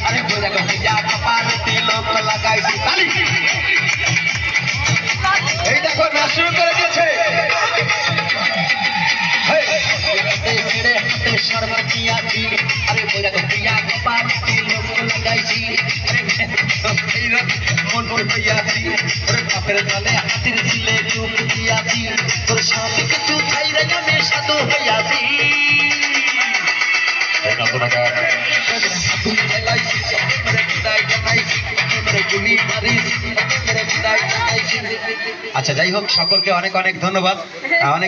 আরে বইরা গিয়া কপালে তিলক লাগাইছি তালি। এই দেখো নাচ শুরু করে দিয়েছে। ছেড়ে হাতে শরবত দিয়াছি, আরে বইরা গিয়া কপালে তিলক লাগাইছি। মন হইয়াছি ওরে বাপের দলে হাতির ছিলে ডুব দিয়াছি, তোর সাথে কিছু খাইরে আমি সাধু হইয়াছি। আচ্ছা যাই হোক, সকলকে অনেক অনেক ধন্যবাদ। অনেক